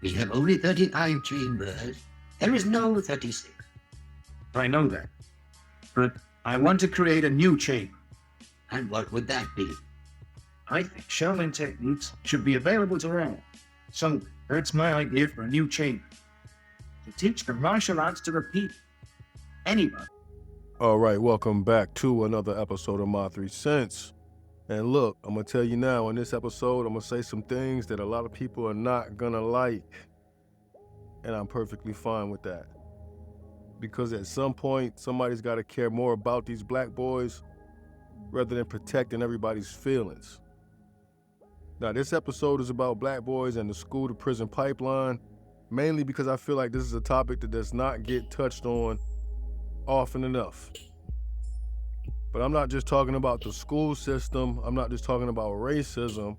We have only 35 chambers. There is no 36. I know that. But I want to create a new chamber. And what would that be? I think Shaolin techniques should be available to all. So that's my idea for a new chamber. To teach the martial arts to repeat. Anybody. All right, welcome back to another episode of My Three Cents. And look, I'm going to tell you now, in this episode, I'm going to say some things that a lot of people are not going to like. And I'm perfectly fine with that. Because at some point, somebody's got to care more about these black boys rather than protecting everybody's feelings. Now, this episode is about black boys and the school-to-prison pipeline, mainly because I feel like this is a topic that does not get touched on often enough. But I'm not just talking about the school system. I'm not just talking about racism.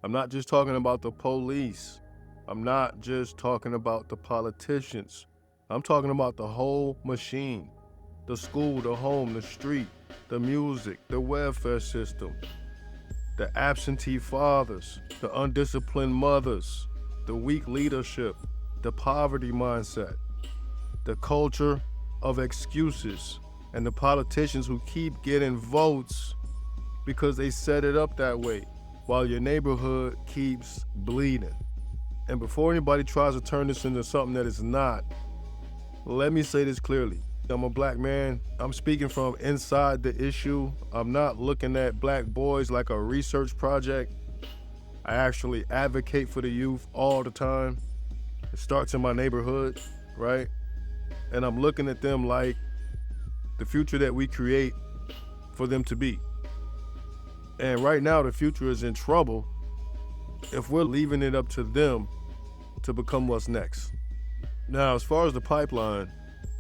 I'm not just talking about the police. I'm not just talking about the politicians. I'm talking about the whole machine. The school, the home, the street, the music, the welfare system, the absentee fathers, the undisciplined mothers, the weak leadership, the poverty mindset, the culture of excuses, and the politicians who keep getting votes because they set it up that way while your neighborhood keeps bleeding. And before anybody tries to turn this into something that it's not, let me say this clearly. I'm a black man. I'm speaking from inside the issue. I'm not looking at black boys like a research project. I actually advocate for the youth all the time. It starts in my neighborhood, right? And I'm looking at them like the future that we create for them to be. And right now, the future is in trouble if we're leaving it up to them to become what's next. Now, as far as the pipeline,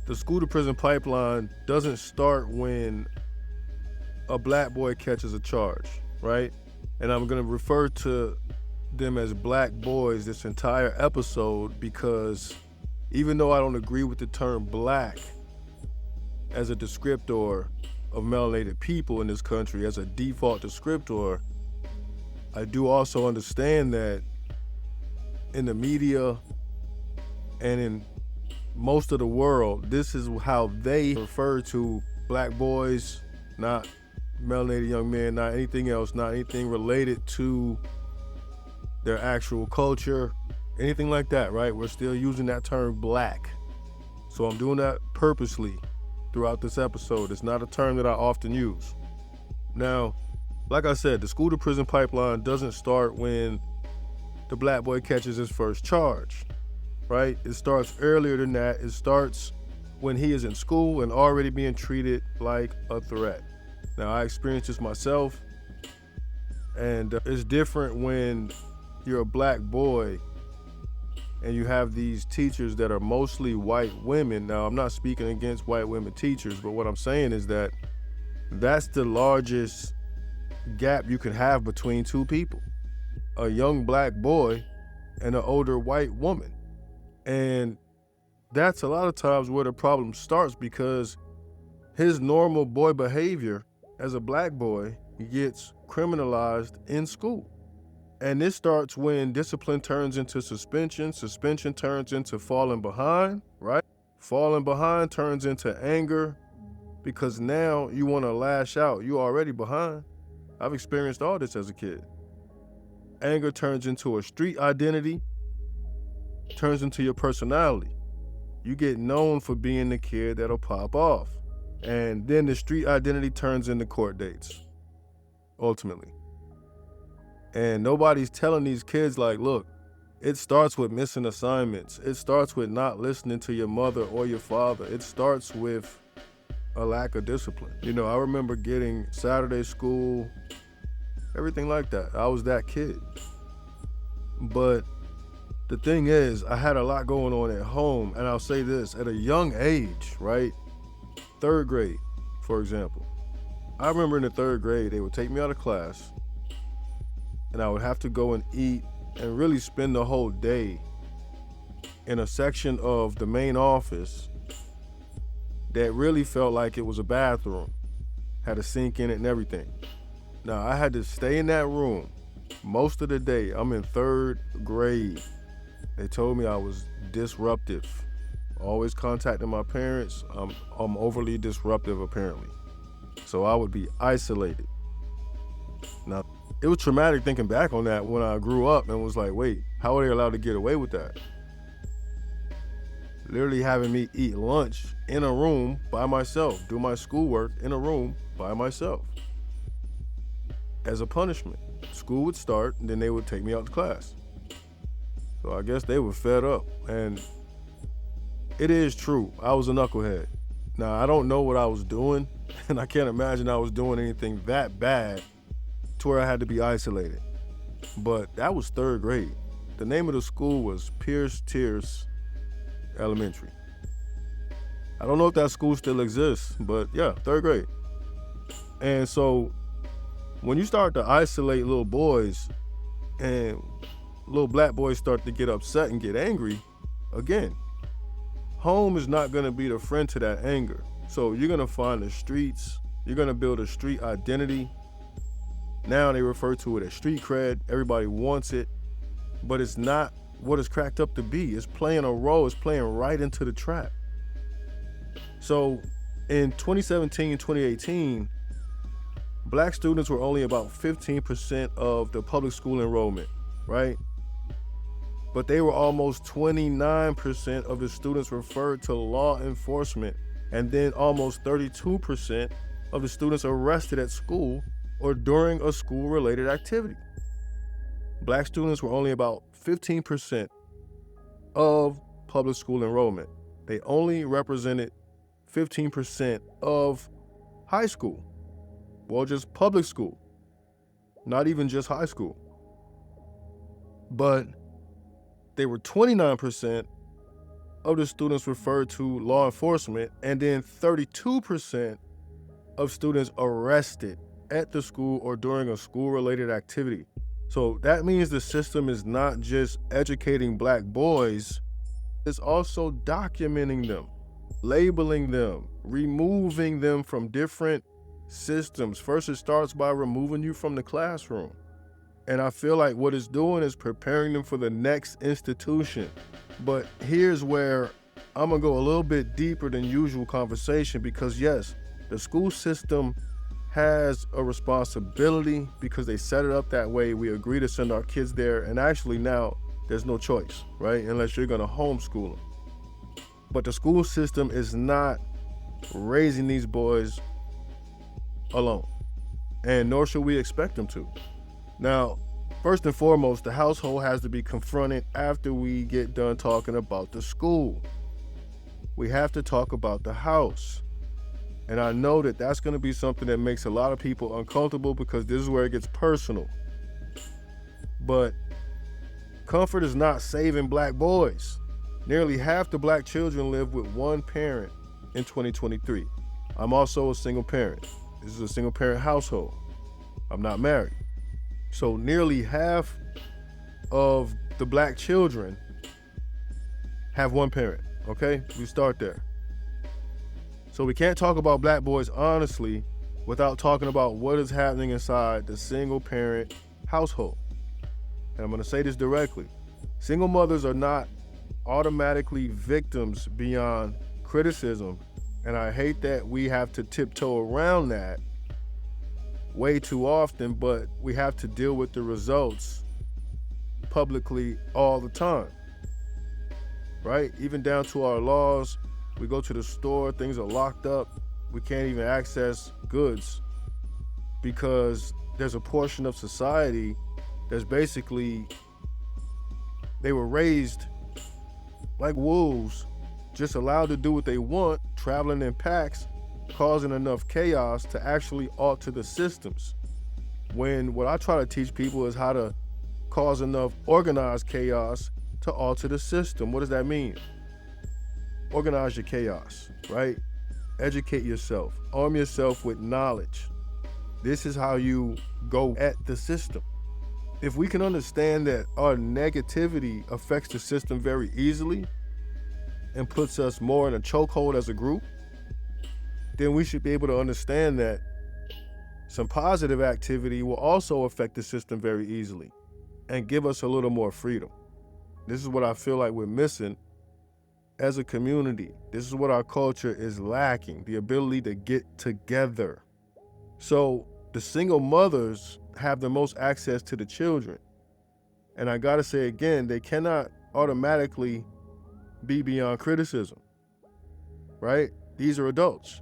the school-to-prison pipeline doesn't start when a black boy catches a charge, right? And I'm gonna refer to them as black boys this entire episode because even though I don't agree with the term black as a descriptor of melanated people in this country, as a default descriptor, I do also understand that in the media and in most of the world, this is how they refer to black boys, not melanated young men, not anything else, not anything related to their actual culture, anything like that, right? We're still using that term black. So I'm doing that purposely throughout this episode. It's not a term that I often use. Now, like I said, the school to prison pipeline doesn't start when the black boy catches his first charge, right? It starts earlier than that. It starts when he is in school and already being treated like a threat. Now, I experienced this myself, and it's different when you're a black boy and you have these teachers that are mostly white women. Now, I'm not speaking against white women teachers, but what I'm saying is that that's the largest gap you can have between two people, a young black boy and an older white woman. And that's a lot of times where the problem starts, because his normal boy behavior as a black boy gets criminalized in school. And this starts when discipline turns into suspension turns into falling behind, right? Falling behind turns into anger, because now you want to lash out. You already behind. I've experienced all this as a kid. Anger turns into a street identity, turns into your personality. You get known for being the kid that'll pop off. And then the street identity turns into court dates, ultimately. And nobody's telling these kids, like, look, it starts with missing assignments. It starts with not listening to your mother or your father. It starts with a lack of discipline. You know, I remember getting Saturday school, everything like that. I was that kid. But the thing is, I had a lot going on at home, and I'll say this, at a young age, right? 3rd grade, for example. I remember in the 3rd grade, they would take me out of class, and I would have to go and eat and really spend the whole day in a section of the main office that really felt like it was a bathroom, had a sink in it and everything. Now, I had to stay in that room most of the day. I'm in 3rd grade. They told me I was disruptive. Always contacting my parents. I'm overly disruptive apparently. So I would be isolated. Now, it was traumatic thinking back on that when I grew up and was like, wait, how are they allowed to get away with that? Literally having me eat lunch in a room by myself, do my schoolwork in a room by myself. As a punishment. School would start and then they would take me out to class. So I guess they were fed up. And it is true, I was a knucklehead. Now, I don't know what I was doing, and I can't imagine I was doing anything that bad to where I had to be isolated. But that was 3rd grade. The name of the school was Pierce Tierce Elementary. I don't know if that school still exists, but yeah, 3rd grade. And so when you start to isolate little boys and little black boys start to get upset and get angry, again, home is not gonna be the friend to that anger. So you're gonna find the streets, you're gonna build a street identity. Now they refer to it as street cred, everybody wants it, but it's not what it's cracked up to be. It's playing a role, it's playing right into the trap. So in 2017, 2018, black students were only about 15% of the public school enrollment, right? But they were almost 29% of the students referred to law enforcement, and then almost 32% of the students arrested at school or during a school-related activity. Black students were only about 15% of public school enrollment. They only represented 15% of high school. Well, just public school, not even just high school. But they were 29% of the students referred to law enforcement, and then 32% of students arrested at the school or during a school-related activity. So that means the system is not just educating black boys, it's also documenting them, labeling them, removing them from different systems. First, it starts by removing you from the classroom. And I feel like what it's doing is preparing them for the next institution. But here's where I'm gonna go a little bit deeper than usual conversation, because yes, the school system has a responsibility because they set it up that way. We agree to send our kids there, and actually now there's no choice, right? Unless you're gonna homeschool them. But the school system is not raising these boys alone, and nor should we expect them to. Now, first and foremost, the household has to be confronted after we get done talking about the school. We have to talk about the house. And I know that that's going to be something that makes a lot of people uncomfortable because this is where it gets personal. But comfort is not saving black boys. Nearly half the black children live with one parent in 2023. I'm also a single parent. This is a single parent household. I'm not married. So nearly half of the black children have one parent, okay? We start there. So we can't talk about black boys honestly without talking about what is happening inside the single parent household. And I'm gonna say this directly. Single mothers are not automatically victims beyond criticism. And I hate that we have to tiptoe around that way too often, but we have to deal with the results publicly all the time, right? Even down to our laws. We go to the store, things are locked up. We can't even access goods because there's a portion of society that's basically, they were raised like wolves, just allowed to do what they want, traveling in packs, causing enough chaos to actually alter the systems. When what I try to teach people is how to cause enough organized chaos to alter the system. What does that mean? Organize your chaos, right? Educate yourself, arm yourself with knowledge. This is how you go at the system. If we can understand that our negativity affects the system very easily and puts us more in a chokehold as a group, then we should be able to understand that some positive activity will also affect the system very easily and give us a little more freedom. This is what I feel like we're missing as a community. This is what our culture is lacking, the ability to get together. So the single mothers have the most access to the children. And I gotta say again, they cannot automatically be beyond criticism, right? These are adults.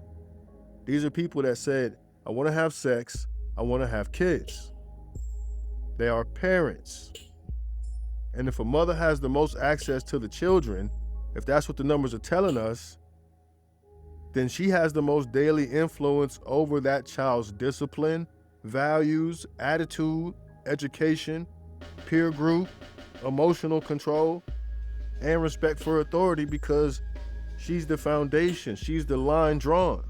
These are people that said, I wanna have sex, I wanna have kids. They are parents. And if a mother has the most access to the children, if that's what the numbers are telling us, then she has the most daily influence over that child's discipline, values, attitude, education, peer group, emotional control, and respect for authority, because she's the foundation, she's the line drawn.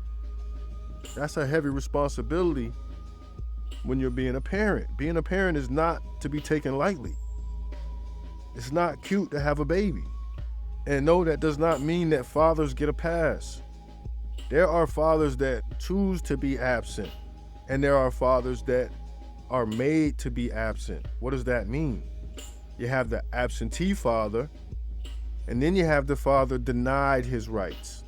That's a heavy responsibility when you're being a parent. Being a parent is not to be taken lightly. It's not cute to have a baby. And no, that does not mean that fathers get a pass. There are fathers that choose to be absent, and there are fathers that are made to be absent. What does that mean? You have the absentee father, and then you have the father denied his rights.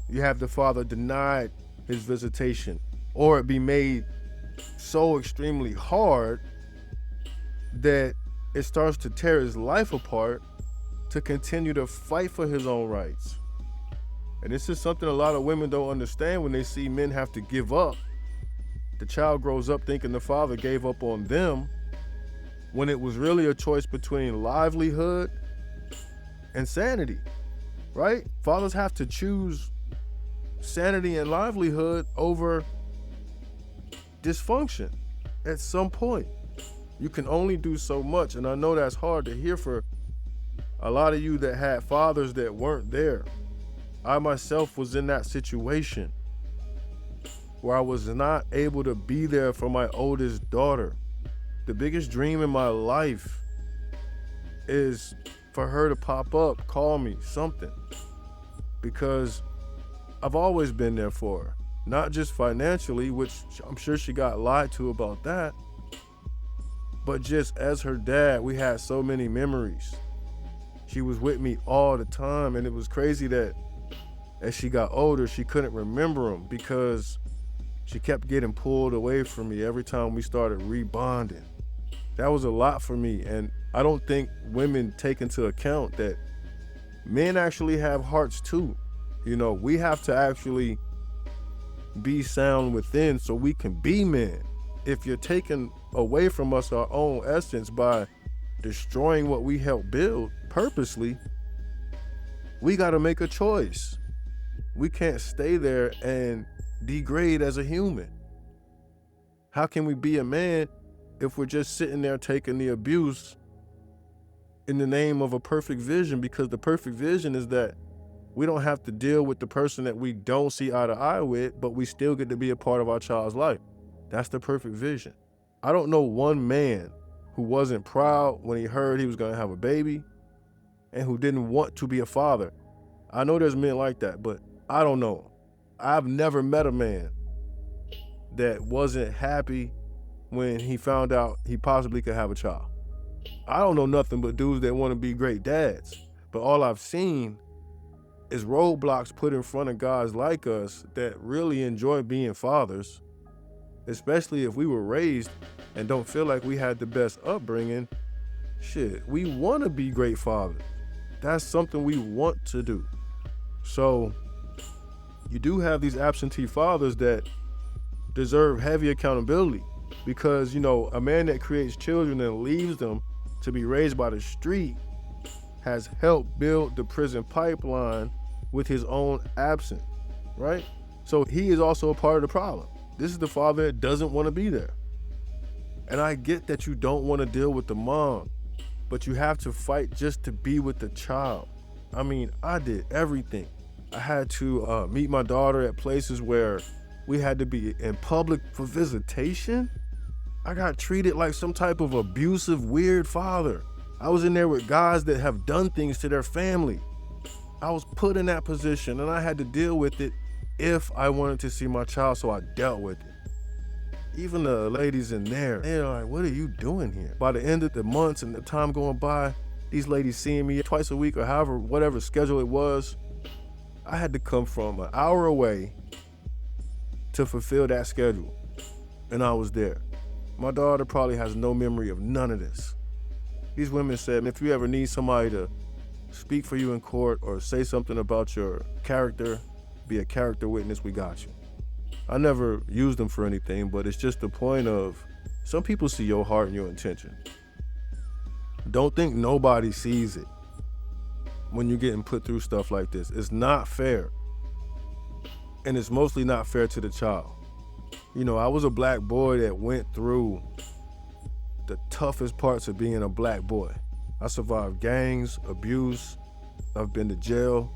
You have the father denied his visitation, or it be made so extremely hard that it starts to tear his life apart to continue to fight for his own rights. And this is something a lot of women don't understand when they see men have to give up. The child grows up thinking the father gave up on them, when it was really a choice between livelihood and sanity, right? Fathers have to choose sanity and livelihood over dysfunction at some point. You can only do so much, and I know that's hard to hear for a lot of you that had fathers that weren't there. I myself was in that situation where I was not able to be there for my oldest daughter. The biggest dream in my life is for her to pop up, call me, something. Because I've always been there for her. Not just financially, which I'm sure she got lied to about that, but just as her dad, we had so many memories. She was with me all the time, and it was crazy that as she got older, she couldn't remember them because she kept getting pulled away from me every time we started rebonding. That was a lot for me, and I don't think women take into account that men actually have hearts too. You know, we have to actually be sound within so we can be men. If you're taking away from us our own essence by destroying what we helped build purposely, we got to make a choice. We can't stay there and degrade as a human. How can we be a man if we're just sitting there taking the abuse in the name of a perfect vision? Because the perfect vision is that we don't have to deal with the person that we don't see eye to eye with, but we still get to be a part of our child's life. That's the perfect vision. I don't know one man who wasn't proud when he heard he was going to have a baby and who didn't want to be a father. I know there's men like that, but I don't know. I've never met a man that wasn't happy when he found out he possibly could have a child. I don't know nothing but dudes that want to be great dads, but all I've seen is roadblocks put in front of guys like us that really enjoy being fathers, especially if we were raised and don't feel like we had the best upbringing. Shit, we want to be great fathers. That's something we want to do. So you do have these absentee fathers that deserve heavy accountability because, you know, a man that creates children and leaves them to be raised by the street has helped build the prison pipeline with his own absence, right? So he is also a part of the problem. This is the father that doesn't want to be there. And I get that you don't want to deal with the mom, but you have to fight just to be with the child. I mean, I did everything. I had to meet my daughter at places where we had to be in public for visitation. I got treated like some type of abusive, weird father. I was in there with guys that have done things to their family. I was put in that position and I had to deal with it if I wanted to see my child, so I dealt with it. Even the ladies in there, they're like, what are you doing here? By the end of the months and the time going by, these ladies seeing me twice a week or however, whatever schedule it was, I had to come from an hour away to fulfill that schedule. And I was there. My daughter probably has no memory of none of this. These women said, if you ever need somebody to speak for you in court or say something about your character, be a character witness, we got you. I never used them for anything, but it's just the point of some people see your heart and your intention. Don't think nobody sees it when you're getting put through stuff like this. It's not fair. And it's mostly not fair to the child. You know, I was a black boy that went through the toughest parts of being a black boy. I survived gangs, abuse, I've been to jail,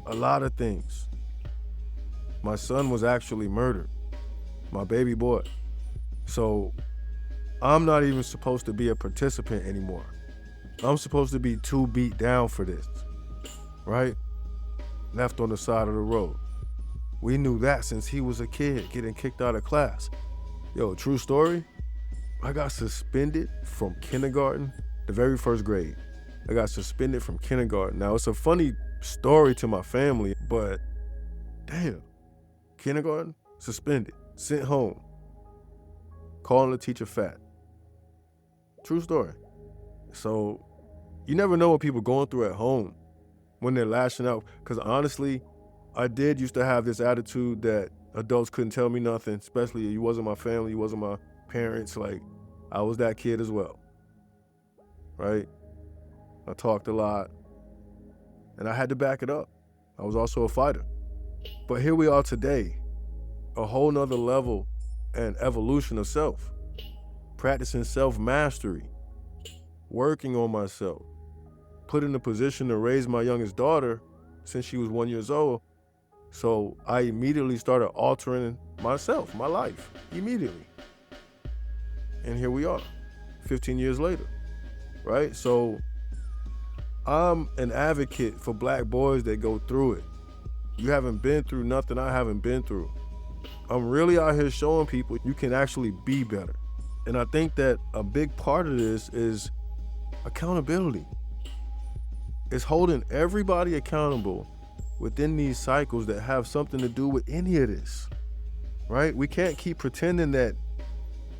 a lot of things. My son was actually murdered, my baby boy. So I'm not even supposed to be a participant anymore. I'm supposed to be too beat down for this, right? Left on the side of the road. We knew that since he was a kid, getting kicked out of class. Yo, true story, I got suspended from kindergarten, the very first grade. I got suspended from kindergarten. Now, it's a funny story to my family, but damn, kindergarten, suspended, sent home, calling the teacher fat. True story. So you never know what people going through at home when they're lashing out. Because honestly, I did used to have this attitude that adults couldn't tell me nothing, especially you wasn't my family, you wasn't my parents. Like, I was that kid as well, right? I talked a lot, and I had to back it up. I was also a fighter. But here we are today, a whole nother level and evolution of self, practicing self-mastery, working on myself, put in a position to raise my youngest daughter since she was 1 year old. So I immediately started altering myself, my life, immediately. And here we are, 15 years later, right? So I'm an advocate for black boys that go through it. You haven't been through nothing I haven't been through. I'm really out here showing people you can actually be better. And I think that a big part of this is accountability. It's holding everybody accountable within these cycles that have something to do with any of this, right? We can't keep pretending that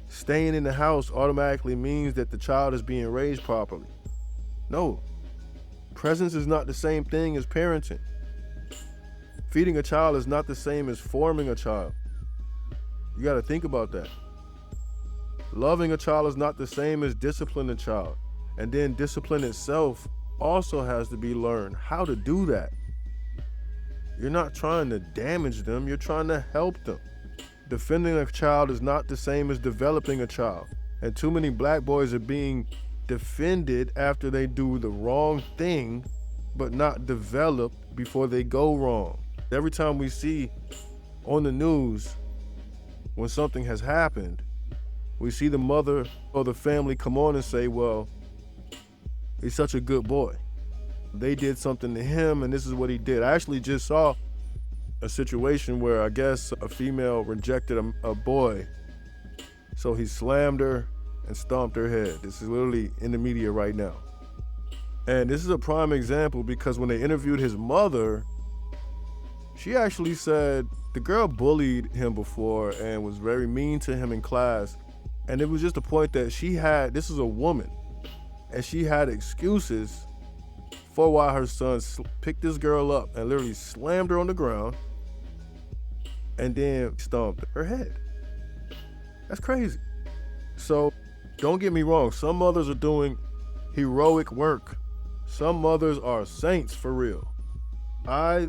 staying in the house automatically means that the child is being raised properly. No, presence is not the same thing as parenting. Feeding a child is not the same as forming a child. You gotta think about that. Loving a child is not the same as disciplining a child. And then discipline itself also has to be learned how to do that. You're not trying to damage them, you're trying to help them. Defending a child is not the same as developing a child. And too many black boys are being defended after they do the wrong thing, but not developed before they go wrong. Every time we see on the news when something has happened, we see the mother or the family come on and say, well, he's such a good boy. They did something to him and this is what he did. I actually just saw a situation where I guess a female rejected a boy. So he slammed her and stomped her head. This is literally in the media right now. And this is a prime example because when they interviewed his mother, she actually said the girl bullied him before and was very mean to him in class. And it was just a point that this is a woman, and she had excuses for why her son picked this girl up and literally slammed her on the ground and then stomped her head. That's crazy. So don't get me wrong, some mothers are doing heroic work. Some mothers are saints for real. I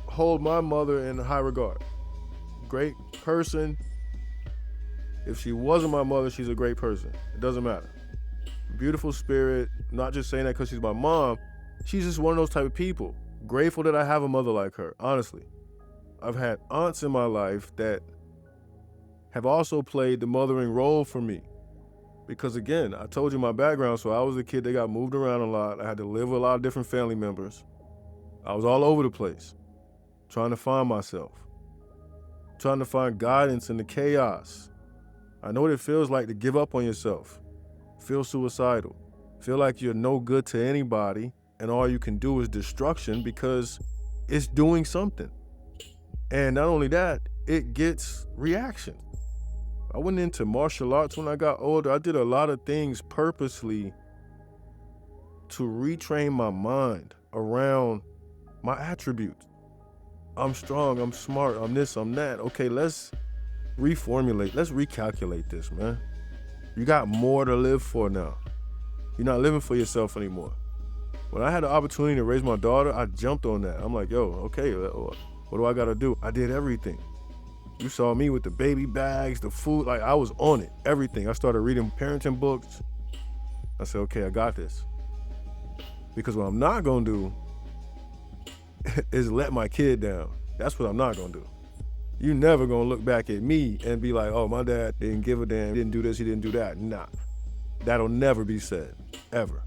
hold my mother in high regard. Great person. If she wasn't my mother, she's a great person. It doesn't matter. Beautiful spirit, not just saying that because she's my mom. She's just one of those type of people. Grateful that I have a mother like her, honestly. I've had aunts in my life that have also played the mothering role for me. Because again, I told you my background, so I was a kid that got moved around a lot. I had to live with a lot of different family members. I was all over the place, trying to find myself, trying to find guidance in the chaos. I know what it feels like to give up on yourself, feel suicidal, feel like you're no good to anybody, and all you can do is destruction because it's doing something. And not only that, it gets reaction. I went into martial arts when I got older. I did a lot of things purposely to retrain my mind around my attributes. I'm strong, I'm smart, I'm this, I'm that. Okay, let's reformulate, let's recalculate this, man. You got more to live for now. You're not living for yourself anymore. When I had the opportunity to raise my daughter, I jumped on that. I'm like, yo, okay, what do I gotta do? I did everything. You saw me with the baby bags, the food, like I was on it, everything. I started reading parenting books. I said, okay, I got this. Because what I'm not gonna do is let my kid down. That's what I'm not gonna do. You never gonna look back at me and be like, oh, my dad didn't give a damn, he didn't do this, he didn't do that. Nah, that'll never be said, ever.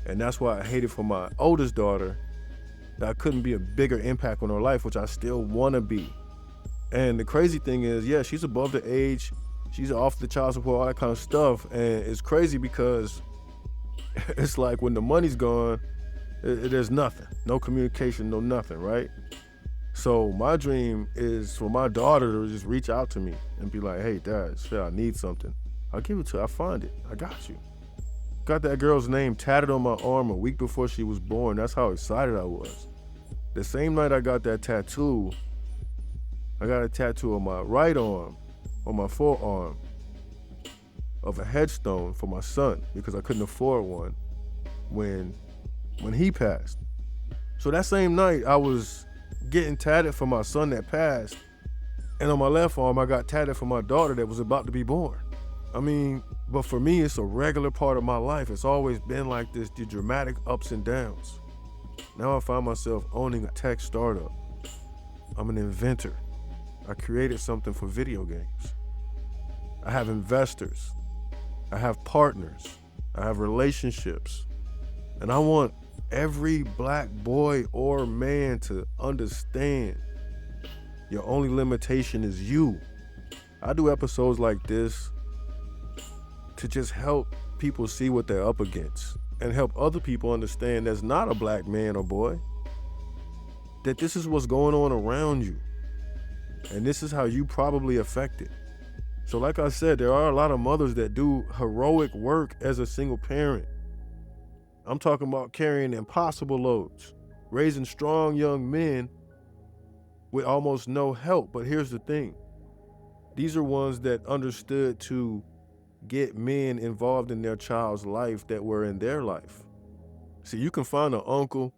And that's why I hated for my oldest daughter that I couldn't be a bigger impact on her life, which I still wanna be. And the crazy thing is, yeah, she's above the age, she's off the child support, all that kind of stuff. And it's crazy because it's like when the money's gone, there's nothing, no communication, no nothing, right? So my dream is for my daughter to just reach out to me and be like, hey, Dad, shit, I need something. I'll give it to her, I'll find it, I got you. Got that girl's name tatted on my arm a week before she was born. That's how excited I was. The same night I got that tattoo, I got a tattoo on my right arm, on my forearm, of a headstone for my son because I couldn't afford one when he passed. So that same night I was getting tatted for my son that passed, and on my left arm I got tatted for my daughter that was about to be born. I mean, but for me it's a regular part of my life. It's always been like this, the dramatic ups and downs. Now I find myself owning a tech startup. I'm an inventor. I created something for video games. I have investors. I have partners. I have relationships. And I want every black boy or man to understand your only limitation is you. I do episodes like this to just help people see what they're up against and help other people understand there's not a black man or boy, that this is what's going on around you. And this is how you probably affect it. So like I said, there are a lot of mothers that do heroic work as a single parent. I'm talking about carrying impossible loads, raising strong young men with almost no help. But here's the thing. These are ones that understood to get men involved in their child's life that were in their life. See, you can find an uncle,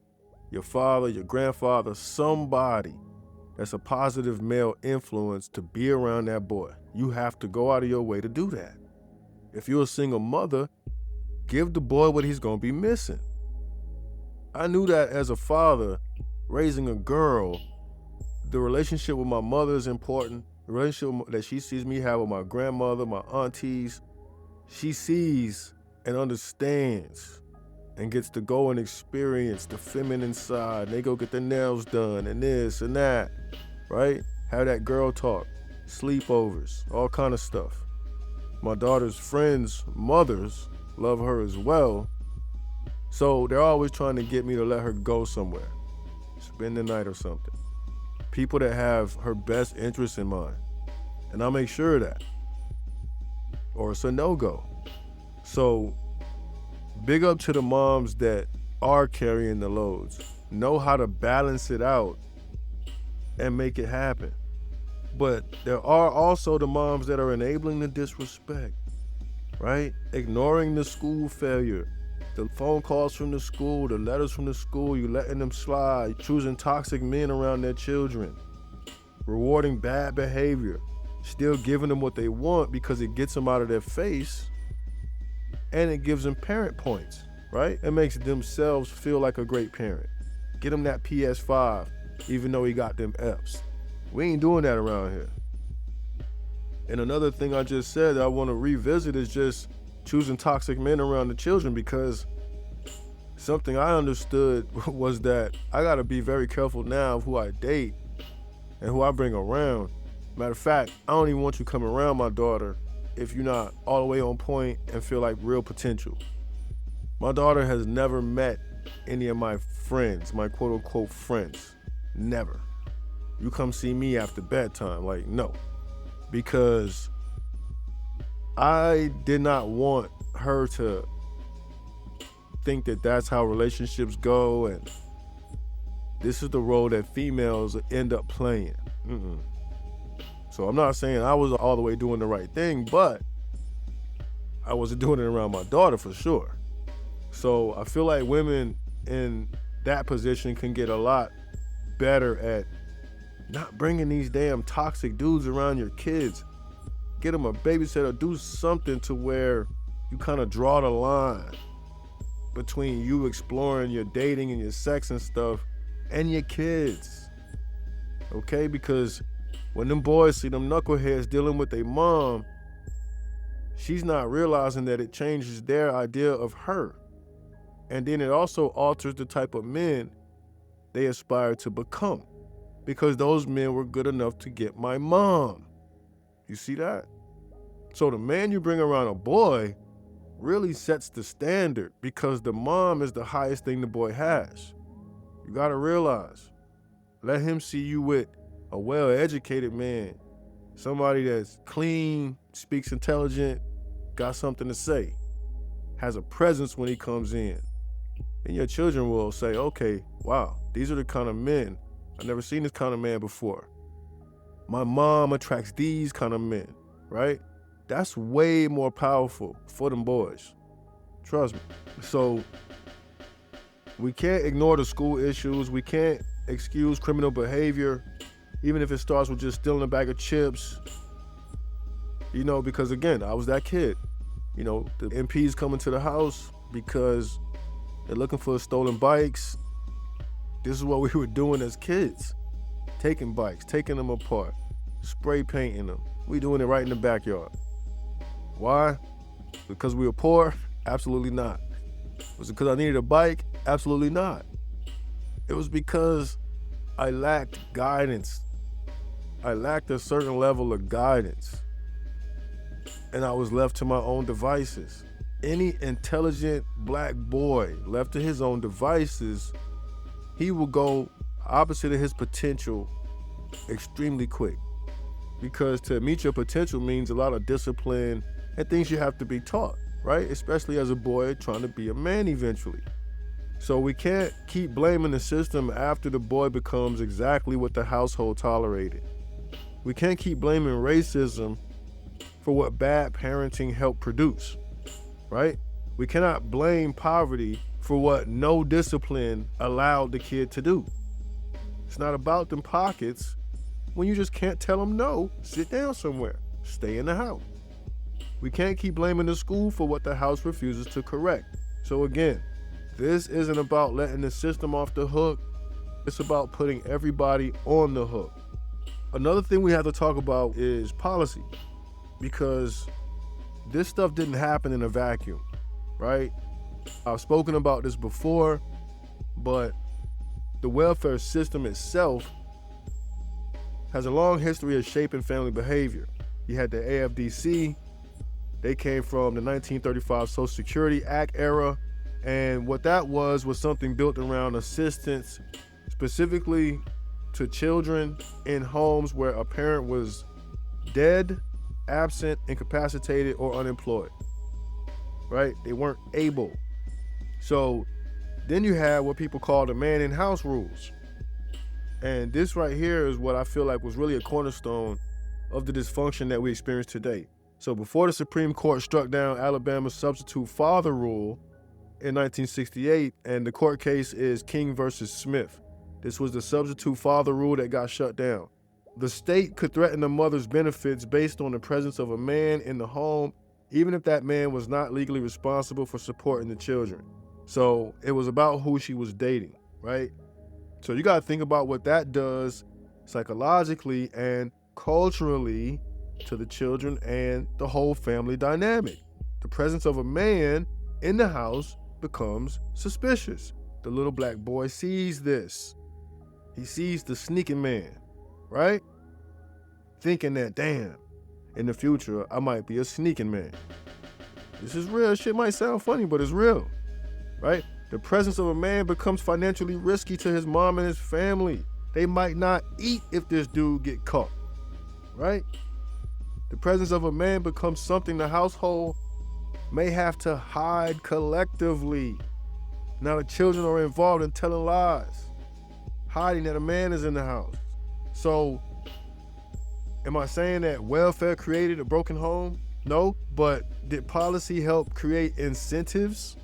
your father, your grandfather, somebody that's a positive male influence to be around that boy. You have to go out of your way to do that. If you're a single mother, give the boy what he's gonna be missing. I knew that as a father, raising a girl, the relationship with my mother is important. The relationship that she sees me have with my grandmother, my aunties, she sees and understands and gets to go and experience the feminine side. They go get their nails done and this and that, right? Have that girl talk, sleepovers, all kind of stuff. My daughter's friends' mothers love her as well. So they're always trying to get me to let her go somewhere, spend the night or something. People that have her best interests in mind. And I make sure of that. Or it's a no-go. So big up to the moms that are carrying the loads. Know how to balance it out and make it happen. But there are also the moms that are enabling the disrespect, right? Ignoring the school failure, the phone calls from the school, the letters from the school, you letting them slide, choosing toxic men around their children, rewarding bad behavior, still giving them what they want because it gets them out of their face and it gives them parent points, right? It makes themselves feel like a great parent. Get them that PS5, even though he got them Fs. We ain't doing that around here. And another thing I just said that I want to revisit is just choosing toxic men around the children, because something I understood was that I got to be very careful now of who I date and who I bring around. Matter of fact, I don't even want you coming around my daughter if you're not all the way on point and feel like real potential. My daughter has never met any of my friends, my quote unquote friends. Never. You come see me after bedtime. Like, no. Because I did not want her to think that that's how relationships go and this is the role that females end up playing. So I'm not saying I was all the way doing the right thing, but I wasn't doing it around my daughter for sure. So I feel like women in that position can get a lot better at not bringing these damn toxic dudes around your kids. Get them a babysitter, do something to where you kind of draw the line between you exploring your dating and your sex and stuff and your kids. Okay? Because when them boys see them knuckleheads dealing with their mom, she's not realizing that it changes their idea of her. And then it also alters the type of men they aspire to become. Because those men were good enough to get my mom. You see that? So the man you bring around a boy really sets the standard because the mom is the highest thing the boy has. You gotta realize, let him see you with a well-educated man, somebody that's clean, speaks intelligent, got something to say, has a presence when he comes in. And your children will say, okay, wow, these are the kind of men. I've never seen this kind of man before. My mom attracts these kind of men, right? That's way more powerful for them boys. Trust me. So we can't ignore the school issues. We can't excuse criminal behavior, even if it starts with just stealing a bag of chips. You know, because again, I was that kid. You know, the MPs coming to the house because they're looking for stolen bikes. This is what we were doing as kids. Taking bikes, taking them apart, spray painting them. We doing it right in the backyard. Why? Because we were poor? Absolutely not. Was it because I needed a bike? Absolutely not. It was because I lacked guidance. I lacked a certain level of guidance. And I was left to my own devices. Any intelligent black boy left to his own devices, he will go opposite of his potential extremely quick. Because to meet your potential means a lot of discipline and things you have to be taught, right? Especially as a boy trying to be a man eventually. So we can't keep blaming the system after the boy becomes exactly what the household tolerated. We can't keep blaming racism for what bad parenting helped produce, right? We cannot blame poverty for what no discipline allowed the kid to do. It's not about them pockets when you just can't tell them no, sit down somewhere, stay in the house. We can't keep blaming the school for what the house refuses to correct. So again, this isn't about letting the system off the hook. It's about putting everybody on the hook. Another thing we have to talk about is policy, because this stuff didn't happen in a vacuum, right? I've spoken about this before, but the welfare system itself has a long history of shaping family behavior. You had the AFDC. They came from the 1935 Social Security Act era, and what that was something built around assistance specifically to children in homes where a parent was dead, absent, incapacitated, or unemployed, right? They weren't able. So then you have what people call the man in house rules. And this right here is what I feel like was really a cornerstone of the dysfunction that we experience today. So before the Supreme Court struck down Alabama's substitute father rule in 1968, and the court case is King versus Smith. This was the substitute father rule that got shut down. The state could threaten the mother's benefits based on the presence of a man in the home, even if that man was not legally responsible for supporting the children. So it was about who she was dating, right? So you gotta think about what that does psychologically and culturally to the children and the whole family dynamic. The presence of a man in the house becomes suspicious. The little black boy sees this. He sees the sneaking man, right? Thinking that, damn, in the future, I might be a sneaking man. This is real. Shit might sound funny, but it's real. right? The presence of a man becomes financially risky to his mom and his family. They might not eat if this dude get caught, right? The presence of a man becomes something the household may have to hide collectively. Now the children are involved in telling lies, hiding that a man is in the house. So, am I saying that welfare created a broken home? No, but did policy help create incentives,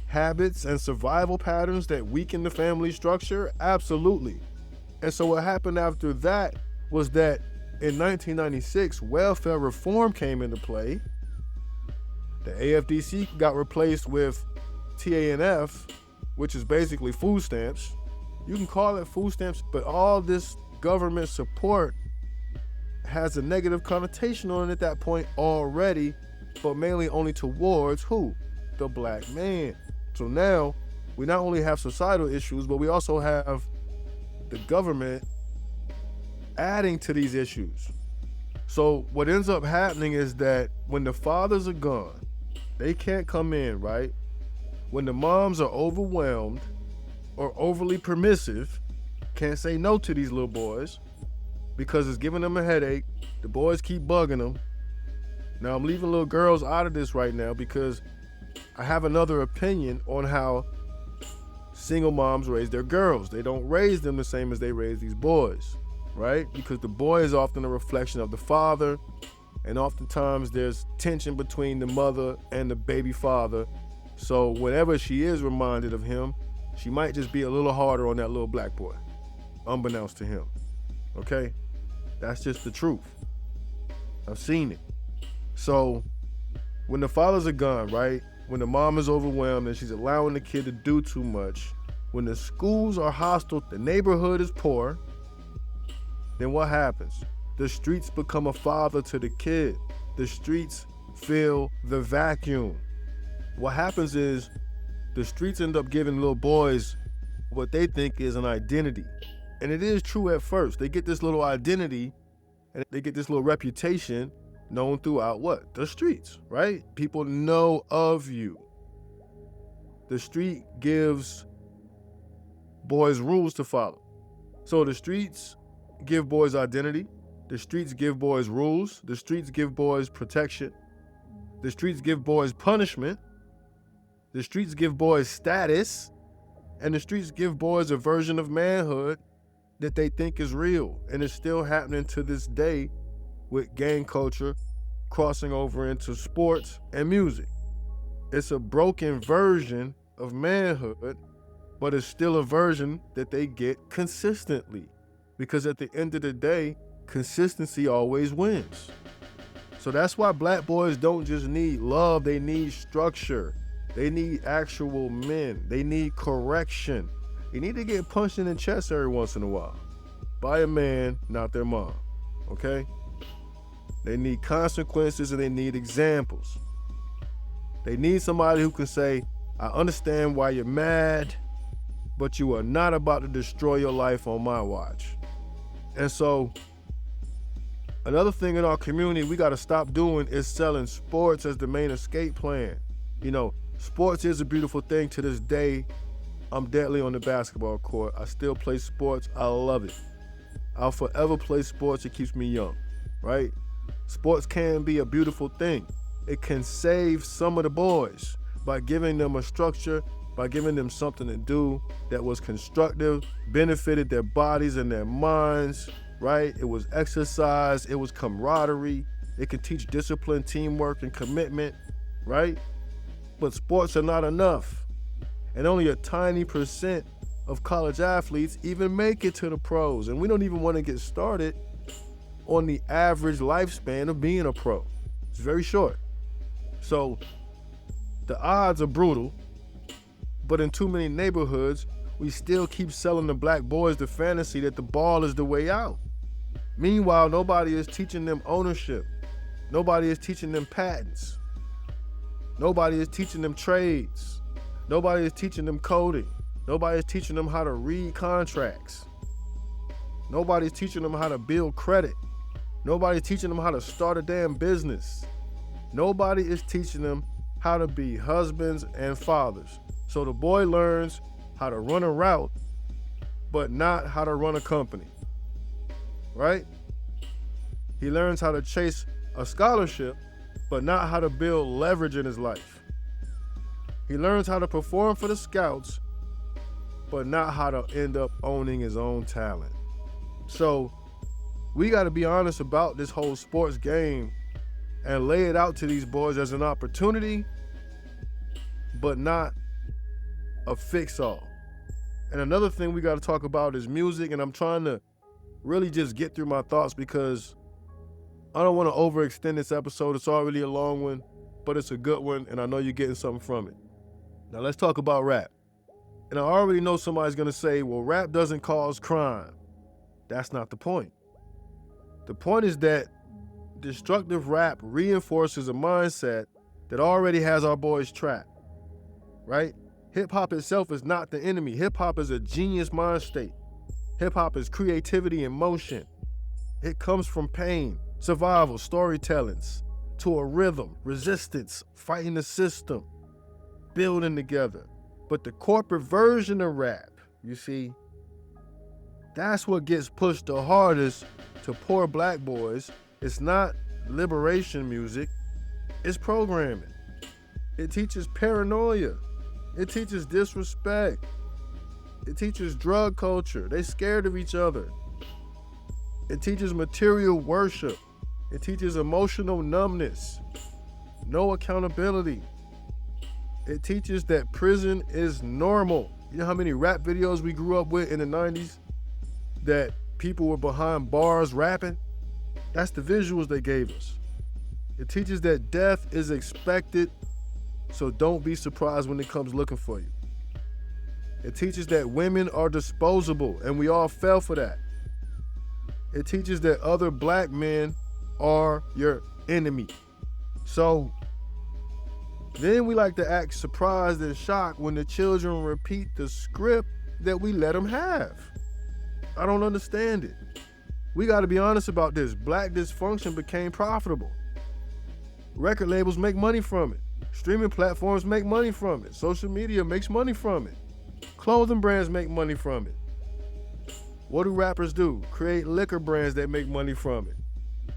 habits, and survival patterns that weaken the family structure? Absolutely. And so what happened after that was that in 1996, welfare reform came into play. The AFDC got replaced with TANF, which is basically food stamps. You can call it food stamps, but all this government support has a negative connotation on it at that point already, but mainly only towards who? The black man. So now we not only have societal issues, but we also have the government adding to these issues. So what ends up happening is that when the fathers are gone, they can't come in, right? When the moms are overwhelmed or overly permissive, can't say no to these little boys because it's giving them a headache. The boys keep bugging them. Now I'm leaving little girls out of this right now because I have another opinion on how single moms raise their girls. They don't raise them the same as they raise these boys, right? Because the boy is often a reflection of the father, and oftentimes there's tension between the mother and the baby father. So whenever she is reminded of him, she might just be a little harder on that little black boy, unbeknownst to him, okay? That's just the truth. I've seen it. So when the fathers are gone, right? When the mom is overwhelmed and she's allowing the kid to do too much, when the schools are hostile, the neighborhood is poor, then what happens? The streets become a father to the kid. The streets fill the vacuum. What happens is the streets end up giving little boys what they think is an identity. And it is true at first. They get this little identity and they get this little reputation known throughout what? The streets, right? People know of you. The street gives boys rules to follow. So the streets give boys identity. The streets give boys rules. The streets give boys protection. The streets give boys punishment. The streets give boys status. And the streets give boys a version of manhood that they think is real. And it's still happening to this day with gang culture crossing over into sports and music. It's a broken version of manhood, but it's still a version that they get consistently. Because at the end of the day, consistency always wins. So that's why black boys don't just need love, they need structure. They need actual men. They need correction. They need to get punched in the chest every once in a while by a man, not their mom, okay? They need consequences and they need examples. They need somebody who can say, I understand why you're mad, but you are not about to destroy your life on my watch. And so, another thing in our community we got to stop doing is selling sports as the main escape plan. You know, sports is a beautiful thing to this day. I'm deadly on the basketball court. I still play sports. I love it. I'll forever play sports. It keeps me young, right? Sports can be a beautiful thing. It can save some of the boys by giving them a structure, by giving them something to do that was constructive, benefited their bodies and their minds, right? It was exercise, it was camaraderie. It can teach discipline, teamwork, and commitment, right? But sports are not enough. And only a tiny percent of college athletes even make it to the pros. And we don't even want to get started on the average lifespan of being a pro. It's very short. So the odds are brutal, but in too many neighborhoods, we still keep selling the black boys the fantasy that the ball is the way out. Meanwhile, nobody is teaching them ownership. Nobody is teaching them patents. Nobody is teaching them trades. Nobody is teaching them coding. Nobody is teaching them how to read contracts. Nobody's teaching them how to build credit. Nobody's teaching them how to start a damn business. Nobody is teaching them how to be husbands and fathers. So the boy learns how to run a route, but not how to run a company, right? He learns how to chase a scholarship, but not how to build leverage in his life. He learns how to perform for the scouts, but not how to end up owning his own talent. So we got to be honest about this whole sports game and lay it out to these boys as an opportunity, but not a fix-all. And another thing we got to talk about is music, and I'm trying to really just get through my thoughts because I don't want to overextend this episode. It's already a long one, but it's a good one, and I know you're getting something from it. Now let's talk about rap. And I already know somebody's going to say, well, rap doesn't cause crime. That's not the point. The point is that destructive rap reinforces a mindset that already has our boys trapped, right? Hip-hop itself is not the enemy. Hip-hop is a genius mind state. Hip-hop is creativity in motion. It comes from pain, survival, storytellings, to a rhythm, resistance, fighting the system, building together. But the corporate version of rap, you see, that's what gets pushed the hardest to poor black boys. It's not liberation music, it's programming. It teaches paranoia. It teaches disrespect. It teaches drug culture. They scared of each other. It teaches material worship. It teaches emotional numbness. No accountability. It teaches that prison is normal. You know how many rap videos we grew up with in the 90s that people were behind bars rapping? That's the visuals they gave us. It teaches that death is expected, so don't be surprised when it comes looking for you. It teaches that women are disposable, and we all fell for that. It teaches that other black men are your enemy. So then we like to act surprised and shocked when the children repeat the script that we let them have. I don't understand it. We got to be honest about this. Black dysfunction became profitable. Record labels make money from it. Streaming platforms make money from it. Social media makes money from it. Clothing brands make money from it. What do rappers do? Create liquor brands that make money from it.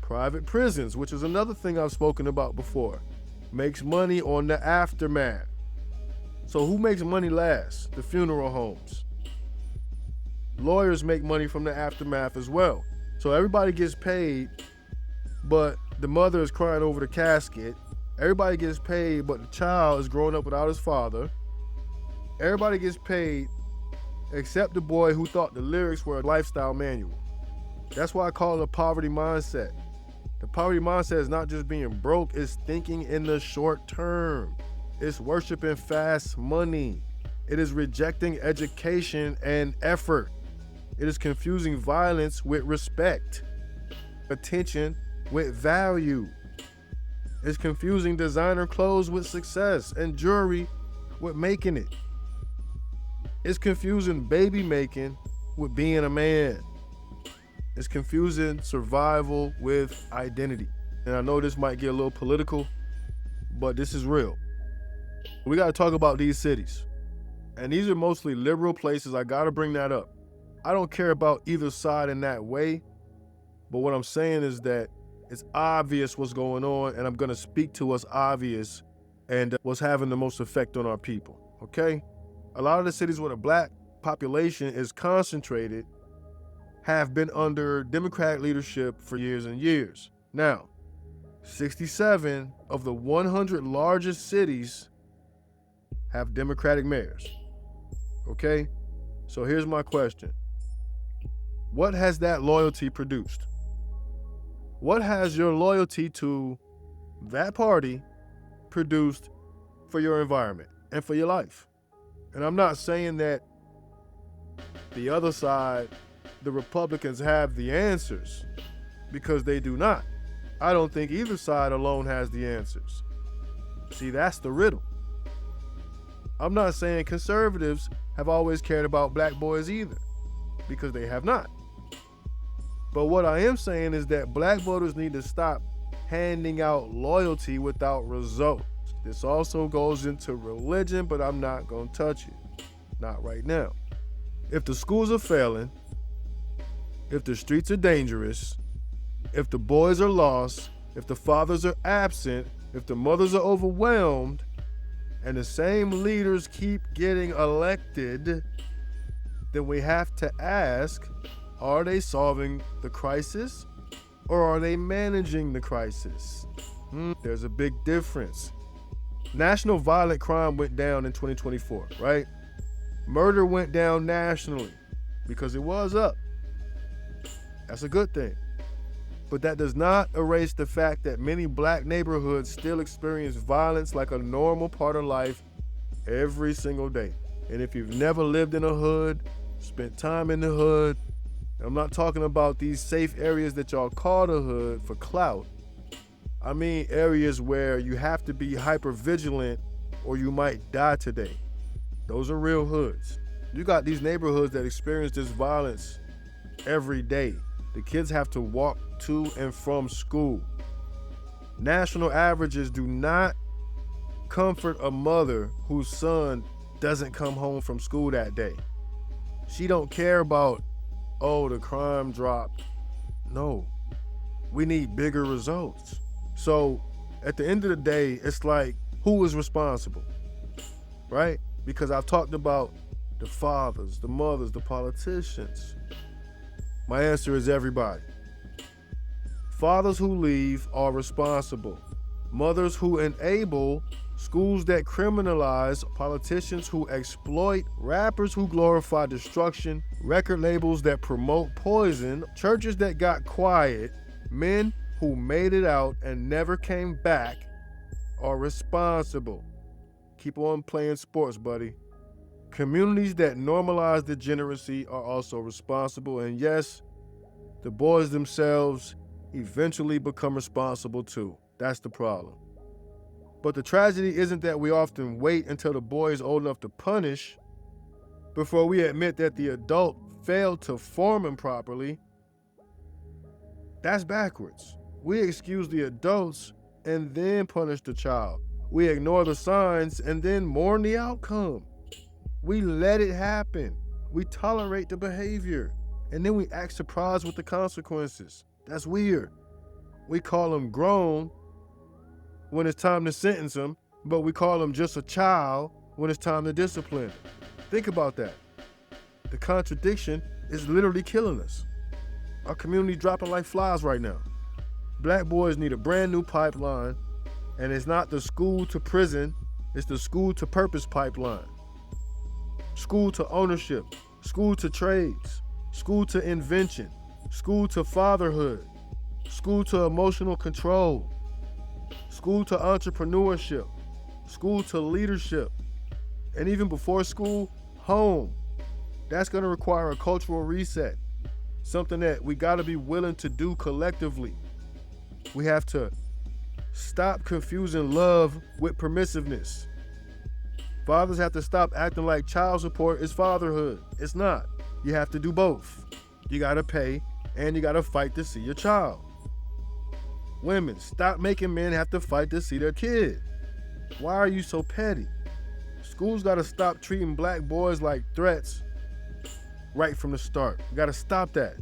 Private prisons, which is another thing I've spoken about before, makes money on the aftermath. So who makes money last? The funeral homes. Lawyers make money from the aftermath as well. So everybody gets paid, but the mother is crying over the casket. Everybody gets paid, but the child is growing up without his father. Everybody gets paid except the boy who thought the lyrics were a lifestyle manual. That's why I call it a poverty mindset. The poverty mindset is not just being broke, it's thinking in the short term. It's worshiping fast money. It is rejecting education and effort. It is confusing violence with respect, attention with value. It's confusing designer clothes with success and jewelry with making it. It's confusing baby making with being a man. It's confusing survival with identity. And I know this might get a little political, but this is real. We got to talk about these cities. And these are mostly liberal places. I got to bring that up. I don't care about either side in that way, but what I'm saying is that it's obvious what's going on, and I'm going to speak to what's obvious and what's having the most effect on our people, okay? A lot of the cities where the black population is concentrated have been under Democratic leadership for years and years. Now, 67 of the 100 largest cities have Democratic mayors, okay? So here's my question. What has that loyalty produced? What has your loyalty to that party produced for your environment and for your life? And I'm not saying that the other side, the Republicans, have the answers, because they do not. I don't think either side alone has the answers. See, that's the riddle. I'm not saying conservatives have always cared about black boys either, because they have not. But what I am saying is that black voters need to stop handing out loyalty without results. This also goes into religion, but I'm not going to touch it. Not right now. If the schools are failing, if the streets are dangerous, if the boys are lost, if the fathers are absent, if the mothers are overwhelmed, and the same leaders keep getting elected, then we have to ask, are they solving the crisis or are they managing the crisis? There's a big difference. National violent crime went down in 2024, right? Murder went down nationally because it was up. That's a good thing. But that does not erase the fact that many black neighborhoods still experience violence like a normal part of life every single day. And if you've never lived in a hood, spent time in the hood, I'm not talking about these safe areas that y'all call the hood for clout. I mean areas where you have to be hyper vigilant or you might die today. Those are real hoods. You got these neighborhoods that experience this violence every day. The kids have to walk to and from school. National averages do not comfort a mother whose son doesn't come home from school that day. She don't care about, oh, the crime dropped. No, we need bigger results. So at the end of the day, it's like, who is responsible, right? Because I've talked about the fathers, the mothers, the politicians. My answer is everybody. Fathers who leave are responsible. Mothers who enable, schools that criminalize, politicians who exploit, rappers who glorify destruction, record labels that promote poison, churches that got quiet, men who made it out and never came back are responsible. Keep on playing sports, buddy. Communities that normalize degeneracy are also responsible. And yes, the boys themselves eventually become responsible too. That's the problem. But the tragedy isn't that we often wait until the boy is old enough to punish before we admit that the adult failed to form him properly. That's backwards. We excuse the adults and then punish the child. We ignore the signs and then mourn the outcome. We let it happen. We tolerate the behavior. And then we act surprised with the consequences. That's weird. We call them grown when it's time to sentence them, but we call them just a child when it's time to discipline. Think about that. The contradiction is literally killing us. Our community dropping like flies right now. Black boys need a brand new pipeline, and it's not the school to prison, it's the school to purpose pipeline. School to ownership, school to trades, school to invention, school to fatherhood, school to emotional control, school to entrepreneurship, school to leadership, and even before school, home. That's gonna require a cultural reset, something that we gotta be willing to do collectively. We have to stop confusing love with permissiveness. Fathers have to stop acting like child support is fatherhood. It's not. You have to do both. You gotta pay and you gotta fight to see your child. Women, stop making men have to fight to see their kid. Why are you so petty? Schools gotta stop treating black boys like threats right from the start. You gotta stop that.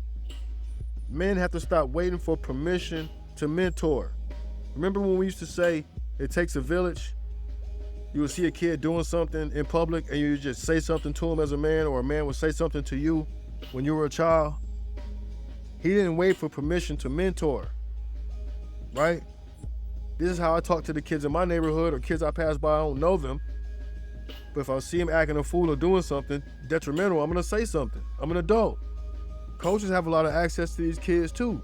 Men have to stop waiting for permission to mentor. Remember when we used to say, it takes a village? You would see a kid doing something in public and you would just say something to him as a man, or a man would say something to you when you were a child. He didn't wait for permission to mentor, right? This is how I talk to the kids in my neighborhood or kids I pass by. I don't know them. But if I see him acting a fool or doing something detrimental, I'm gonna say something. I'm an adult. Coaches have a lot of access to these kids too.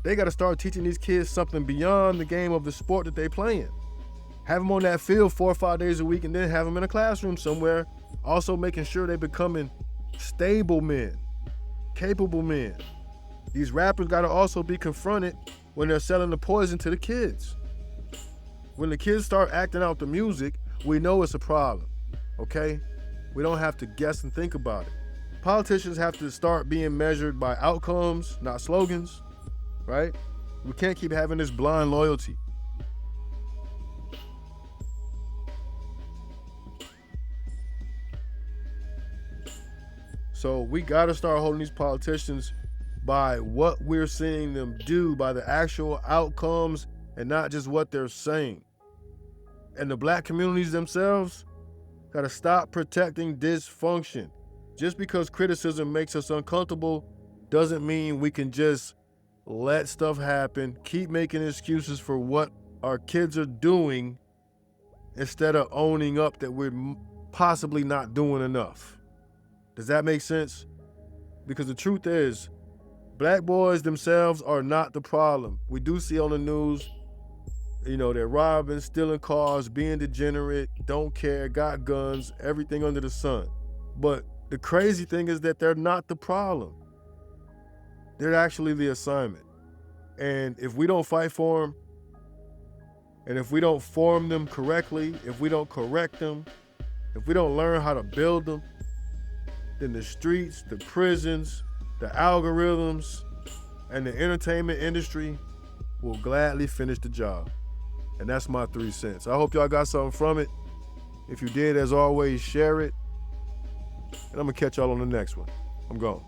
They gotta start teaching these kids something beyond the game of the sport that they playing. Have them on that field 4 or 5 days a week and then have them in a classroom somewhere, also making sure they're becoming stable men, capable men. These rappers gotta also be confronted when they're selling the poison to the kids. When the kids start acting out the music, we know it's a problem, okay? We don't have to guess and think about it. Politicians have to start being measured by outcomes, not slogans, right? We can't keep having this blind loyalty. So we got to start holding these politicians by what we're seeing them do, by the actual outcomes and not just what they're saying. And the black communities themselves got to stop protecting dysfunction. Just because criticism makes us uncomfortable doesn't mean we can just let stuff happen, keep making excuses for what our kids are doing instead of owning up that we're possibly not doing enough. Does that make sense? Because the truth is, black boys themselves are not the problem. We do see on the news, they're robbing, stealing cars, being degenerate, don't care, got guns, everything under the sun. But the crazy thing is that they're not the problem. They're actually the assignment. And if we don't fight for them, and if we don't form them correctly, if we don't correct them, if we don't learn how to build them, then the streets, the prisons, the algorithms, and the entertainment industry will gladly finish the job. And that's my 3 cents. I hope y'all got something from it. If you did, as always, share it. And I'm gonna catch y'all on the next one. I'm gone.